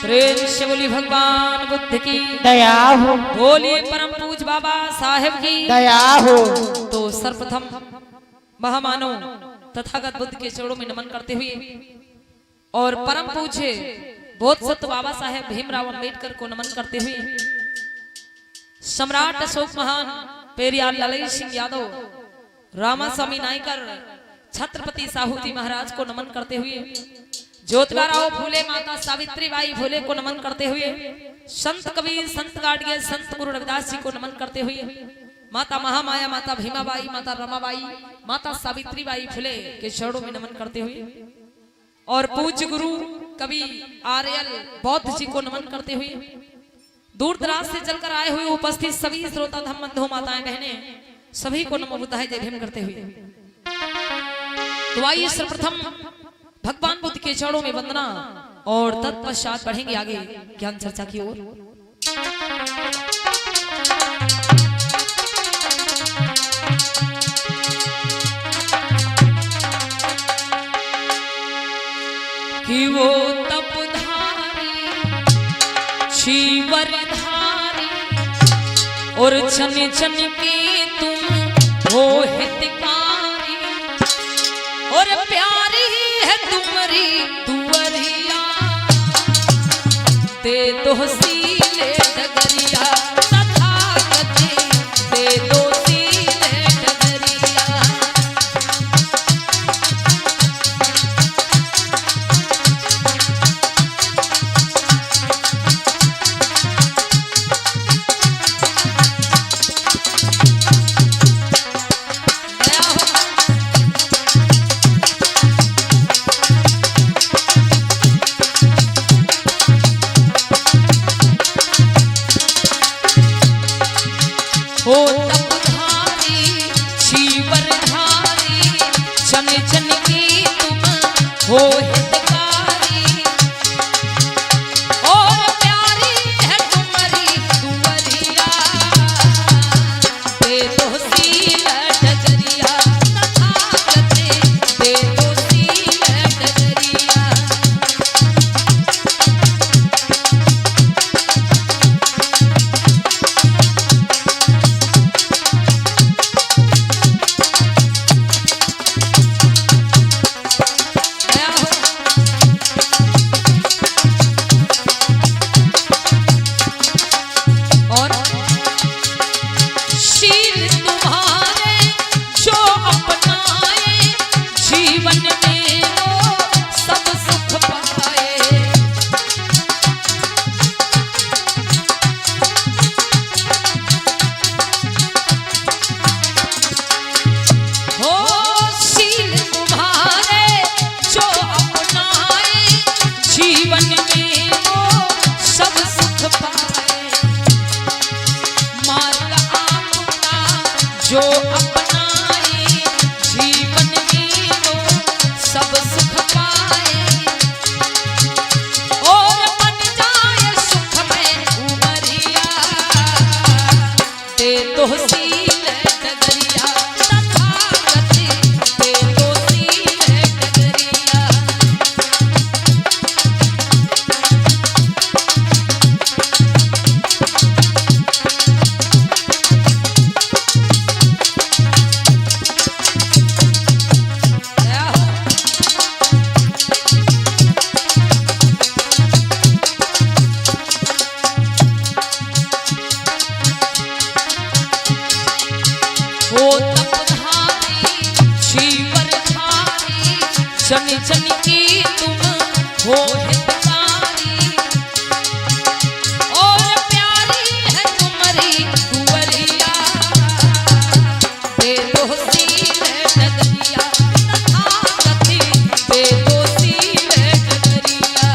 प्रेम से बोली भगवान बुद्ध की दया हो, बोलिए परम पूज बाबा साहेब की दया हो। तो सर्वप्रथम महामानव तथागत बुद्ध के चरणों में नमन करते हुए और परम पूज्य बोधसत्व बाबा साहेब भीमराव अंबेडकर को नमन करते हुए सम्राट अशोक महान पेरियार ललित सिंह यादव, रामास्वामी नायकर, छत्रपति साहू जी महाराज को नमन करते हुए ज्योतिबा राव फूले, माता सावित्री बाई फूले को नमन करते हुए संत कबीर, संत गाड़िया, संत गुरु रविदास जी को नमन करते हुए माता महामाया, माता भीमाबाई, माता रमाबाई, माता सावित्री बाई फूले के चरणों में नमन करते हुए और पूज्य गुरु कवि आर्यल बौद्ध जी को नमन करते हुए दूर दराज से चलकर आए हुए उपस्थित सभी श्रोता धम बंधु, माताएं, बहनें सभी को नमो बुद्धाय जय भीम करते हुए तो आइए सर्वप्रथम भगवान बुद्ध के चरणों में वंदना और तत्पश्चात बढ़ेंगे आगे ज्ञान चर्चा की ओर। कि वो तपधारी शिवरधारी और चन चन के तुम हो हितकारी और प्यारी है तुम्हारी दुवरिया दे दो सीले डगरिया तथागत दे दो सीले डगरिया। हो तपधारी शिवरधारी चन चन की तुम हो हितकारी और प्यारी है तुम्हारी दुवरिया दे दो सील डगरिया तथागत दे दो सील डगरिया। और शील तुम्हारे जो अपनाए जीवन में वो सब सुख पाए। हो शील तुम्हारे जो अपनाए जीवन में वो सब सुख पाए। मार्ग आपका जो अपनाए जीवन में वो सब सुख पाए और बन जाए सुख में उमरिया दे दो सील डगरिया तथागत दे दो सील डगरिया। हो तपधारी शिवरधारी चन चन की तुम हो हितकारी और प्यारी है तुम्हारी दुवरिया दे दो सील डगरिया तथागत दे दो सील डगरिया।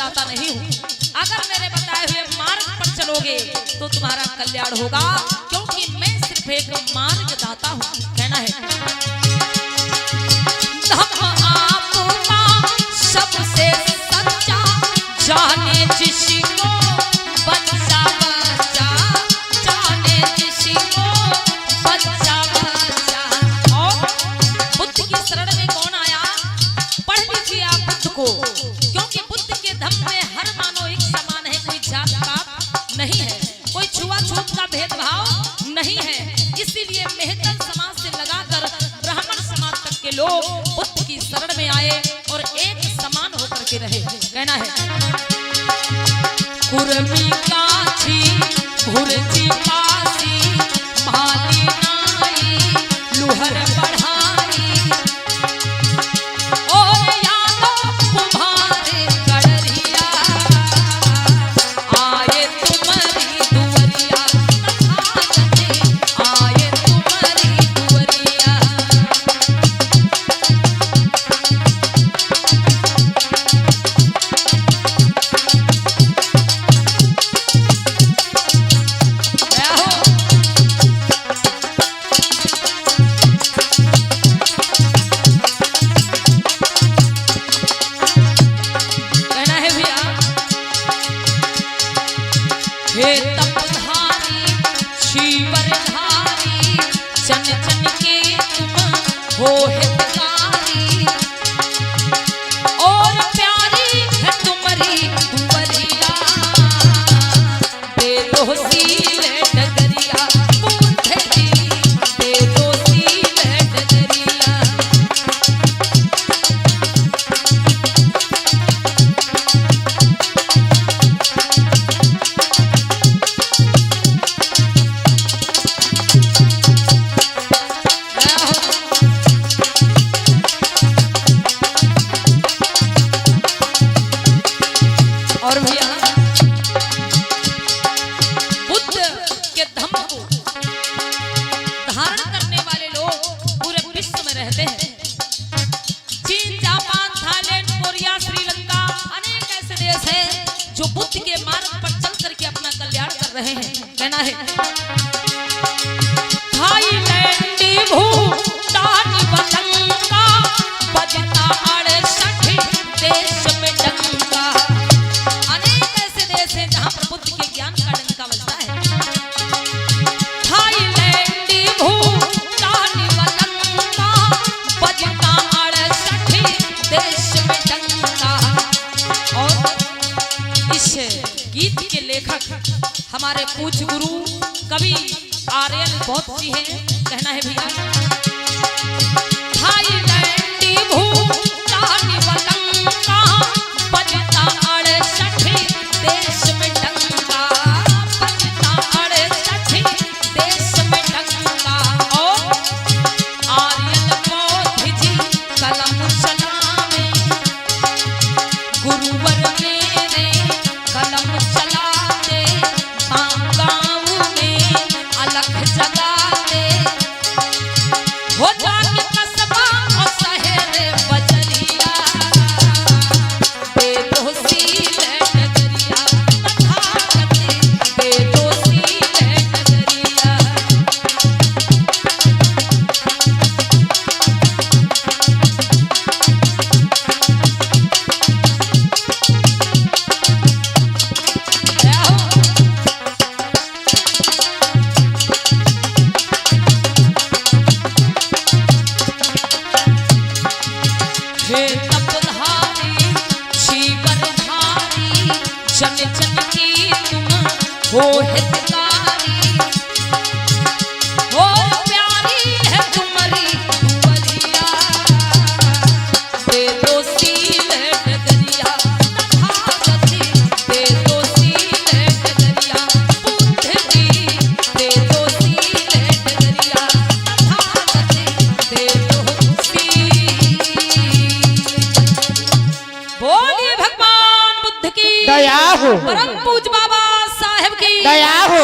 चाहता नहीं हूँ। अगर मेरे बताए हुए मार्ग पर चलोगे तो तुम्हारा कल्याण होगा, क्योंकि मैं सिर्फ एक मार्गदाता हूँ। कहना है सबसे सच्चा जाने जिसको बच्चा बच्चा, जाने जिसको बच्चा बच्चा। और बुद्ध की शरण में कौन आया? पढ़ लीजिए आप बुद्ध को, क्योंकि बुद्ध के धम्म में हर मानव एक समान है, कोई जात पात नहीं है, कोई छुआछूत का भेदभाव नहीं है। इसीलिए मेहतर समाज से लगाकर ब्राह्मण समाज तक के लोग बुद्ध की शरण में आए और एक समान होकर के रहे। कहना है कुर्मी काछी भुरजी पासी माली नाई लुहर बढ़ाई, और यादों कुम्हारे गड़रिया आए तुम्हारी दुवरिया, आए तुम्हारी दुवरिया। हे तपधारी शिवरधारी चन चन के तुम हो हितकारी, और प्यारी है तुम्हारी दुवरिया, दे दो सीले डगरिया बुद्ध जी, दे दो सीले डगरिया। और भैया बुद्ध के धम्म को धारण करने वाले लोग पूरे विश्व में रहते हैं। चीन, जापान, थाईलैंड, कोरिया, श्रीलंका, अनेक ऐसे देश हैं जो बुद्ध के मार्ग पर चल करके अपना कल्याण कर रहे हैं। कहना है थाईलैंड भूटान बलंका बजता 68 देश में डंका। जहां पर बुद्ध के ज्ञान का डंका बजता है। थाईलैंड भूटान बलंका बजता 68 देश में डंका। और इस गीत के लेखक हमारे पूज्य गुरु कवि आर्यल बौद्ध जी हैं। कहना है भैया थाईलैंड भूटान बलंका बजता 68 देश में डंका, बजता 68 देश में डंका। और आर्यल बौद्ध जी कलम चलावे, गुरुवर मेरे कलम चलाते, गाँव में अलख जगाते, हो जाके कस्बा और शहर बजरिया, दे दो सीले डगरिया, तथागति दे दो सीले डगरिया। हे तपधारी शिवरधारी जन जन की तुम हो हितकारी, हो प्यारी है तुम्हारी दुवरिया, दे दो सीले डगरिया, तथागति दे दो सीले डगरिया, बुद्ध जी दे दो सीले डगरिया, तथागति दे दो सीले। बोलिए भगवान बुद्ध की दया हो, परम पूज्य बाबा साहेब की दया हो।